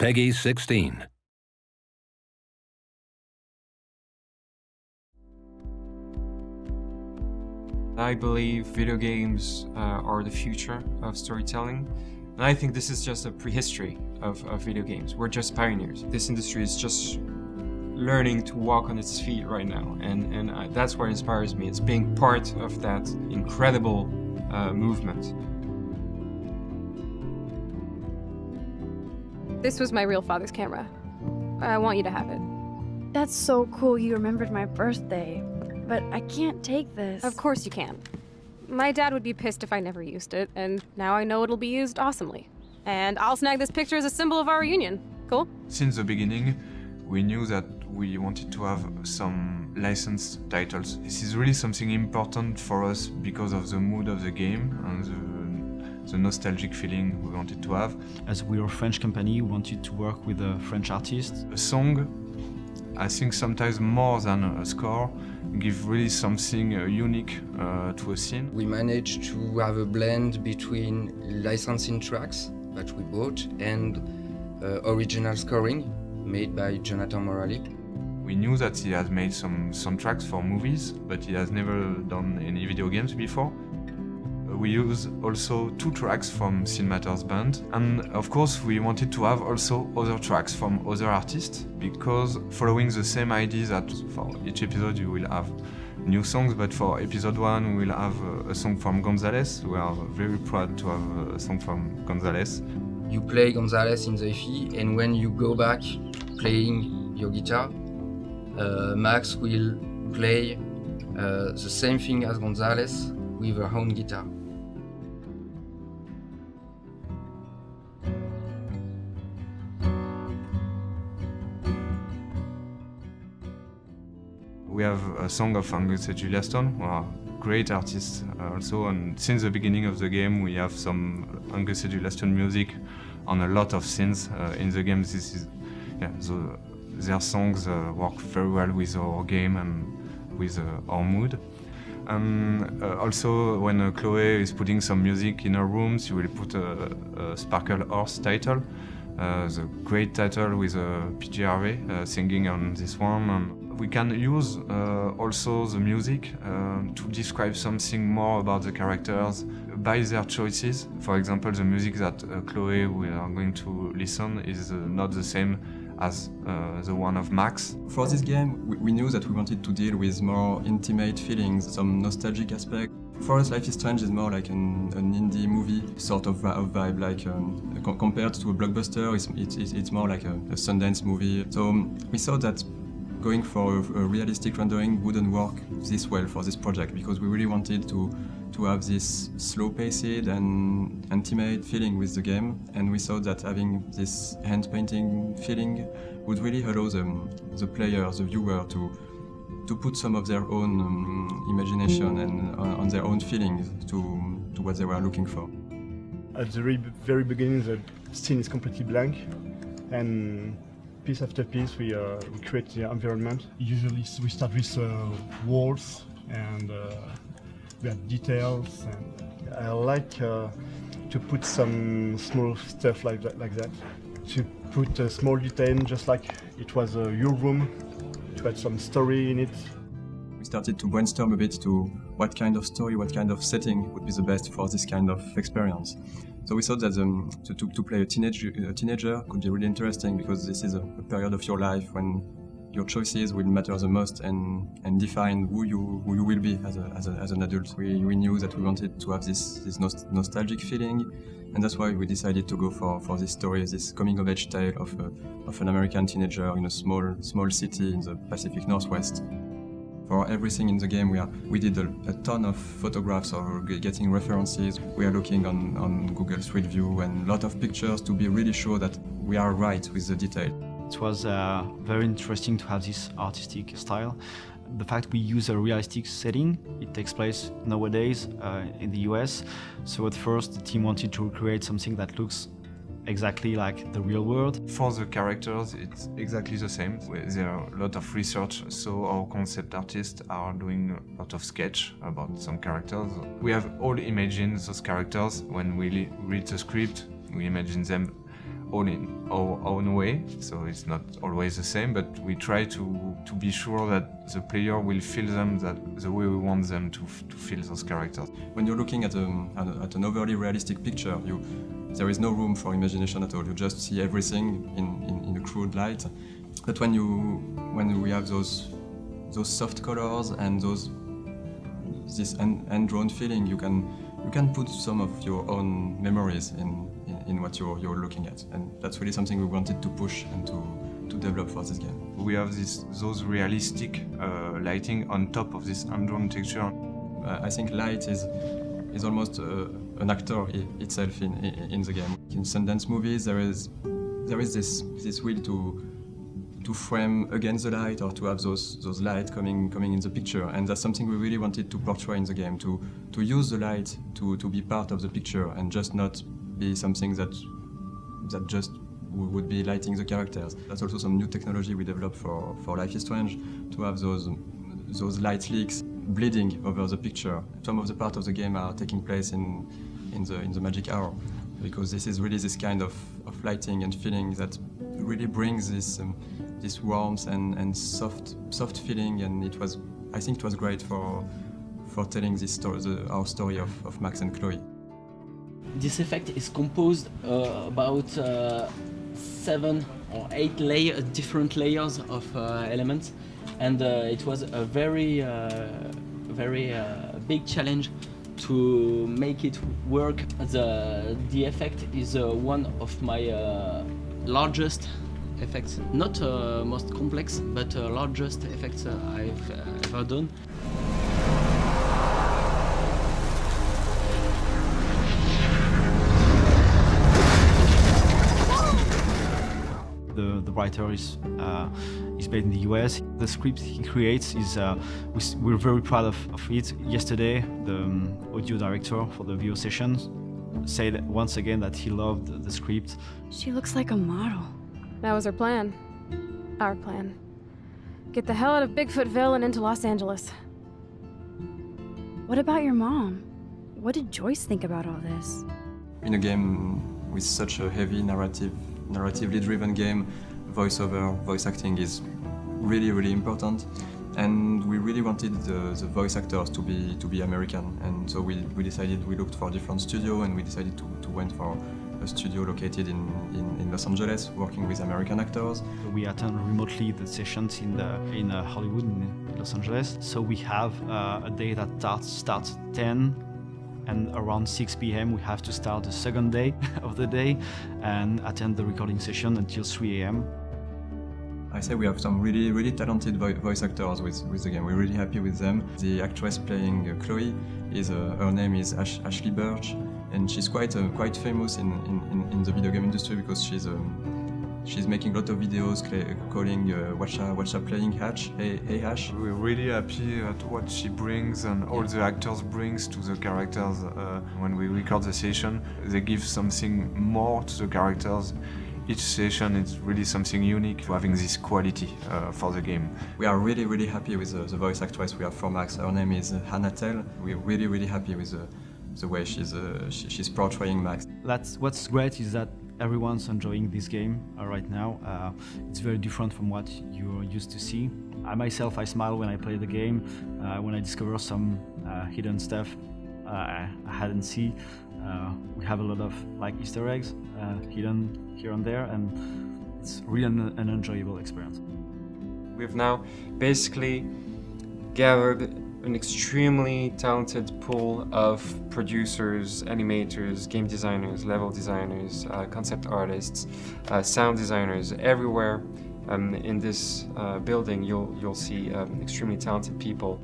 Peggy 16. I believe video games are the future of storytelling. And I think this is just a prehistory of video games. We're just pioneers. This industry is just learning to walk on its feet right now. And that's what inspires me. It's being part of that incredible movement. This was my real father's camera. I want you to have it. That's so cool you remembered my birthday. But I can't take this. Of course you can. My dad would be pissed if I never used it, and now I know it'll be used awesomely. And I'll snag this picture as a symbol of our reunion. Cool? Since the beginning, we knew that we wanted to have some licensed titles. This is really something important for us because of the mood of the game and the nostalgic feeling we wanted to have. As we're a French company, we wanted to work with a French artist. A song, I think sometimes more than a score, give really something unique to a scene. We managed to have a blend between licensing tracks that we bought and original scoring made by Jonathan Morali. We knew that he has made some soundtracks for movies, but he has never done any video games before. We use also 2 tracks from Cinemator's band, and of course we wanted to have also other tracks from other artists, because following the same idea that for each episode you will have new songs, but for episode 1 we will have a song from Gonzalez. We are very proud to have a song from Gonzalez. You play Gonzalez in the EP, and when you go back playing your guitar, Max will play the same thing as Gonzalez with her own guitar. We have a song of Angus and Julia Stone, who are great artists also, and since the beginning of the game we have some Angus and Julia Stone music on a lot of scenes in the game. Their songs work very well with our game and with our mood. And also when Chloe is putting some music in her room, she will put a Sparkle Horse title, the great title with PG Harvey singing on this one. And we can use also the music to describe something more about the characters by their choices. For example, the music that Chloe we are going to listen is not the same as the one of Max. For this game, we knew that we wanted to deal with more intimate feelings, some nostalgic aspect. For us, Life is Strange is more like an indie movie sort of vibe, like compared to a blockbuster, it's more like a Sundance movie. So we thought that going for a realistic rendering wouldn't work this well for this project, because we really wanted to have this slow-paced and intimate feeling with the game, and we thought that having this hand-painting feeling would really allow the player, the viewer, to put some of their own imagination and on their own feelings to what they were looking for. At the very beginning, the scene is completely blank, and piece after piece we create the environment. Usually we start with walls and we have details, and I like to put some small stuff like that. To put a small detail, just like it was your room, to add some story in it. We started to brainstorm a bit to what kind of story, what kind of setting would be the best for this kind of experience. So we thought that to play a teenager could be really interesting, because this is a period of your life when your choices will matter the most and define who you will be as an adult. We knew that we wanted to have this nostalgic feeling, and that's why we decided to go for this story, this coming-of-age tale of an American teenager in a small city in the Pacific Northwest. For everything in the game, we did a ton of photographs or getting references. We are looking on Google Street View and a lot of pictures to be really sure that we are right with the detail. It was very interesting to have this artistic style. The fact we use a realistic setting, it takes place nowadays in the US. So at first the team wanted to recreate something that looks exactly like the real world. For the characters, it's exactly the same. There are a lot of research, so our concept artists are doing a lot of sketch about some characters. We have all imagined those characters. When we read the script, we imagine them all in our own way, so it's not always the same, but we try to be sure that the player will feel them the way we want them to feel those characters. When you're looking at an overly realistic picture, there is no room for imagination at all. You just see everything in a crude light. But when we have those soft colors and this hand-drawn feeling, you can put some of your own memories in what you're looking at, and that's really something we wanted to push and to develop for this game. We have those realistic lighting on top of this hand-drawn texture. I think light is almost an actor itself in the game. In Sundance movies, there is this will to frame against the light or to have those lights coming in the picture, and that's something we really wanted to portray in the game, to use the light to be part of the picture and just not be something that just would be lighting the characters. That's also some new technology we developed for Life is Strange, to have those light leaks bleeding over the picture. Some of the parts of the game are taking place in the magic hour, because this is really this kind of lighting and feeling that really brings this warmth and soft feeling, and I think it was great for telling this story, our story of Max and Chloe. This effect is composed about 7 or 8 different layers of elements, and it was a very big challenge to make it work. The effect is one of my largest effects, not most complex, but largest effects I've ever done. The writer is based in the US. The script he creates is we're very proud of it. Yesterday, the audio director for the video sessions said once again that he loved the script. She looks like a model. That was her plan. Our plan. Get the hell out of Bigfootville and into Los Angeles. What about your mom? What did Joyce think about all this? In a game with such a heavy narratively driven game, voice acting is really, really important, and we really wanted the voice actors to be American, and so we looked for a different studio, and we decided to went for a studio located in Los Angeles, working with American actors. We attend remotely the sessions in Hollywood, in Los Angeles. So we have a day that starts 10, and around 6 p.m. we have to start the second day of the day and attend the recording session until 3 a.m. I say we have some really, really talented voice actors with the game. We're really happy with them. The actress playing Chloe her name is Ashley Birch, and she's quite famous in the video game industry because she's making a lot of videos calling Watcha playing Hatch. Hey Ash. We're really happy at what she brings and all the actors brings to the characters. When we record the session, they give something more to the characters. Each session is really something unique, having this quality for the game. We are really, really happy with the voice actress we have for Max. Her name is Hannah Tell. We're really, really happy with the way she's portraying Max. What's great is that everyone's enjoying this game right now. It's very different from what you're used to see. I smile when I play the game, when I discover some hidden stuff I hadn't seen. We have a lot of Easter eggs hidden here and there, and it's really an enjoyable experience. We've now basically gathered an extremely talented pool of producers, animators, game designers, level designers, concept artists, sound designers. Everywhere in this building you'll see extremely talented people.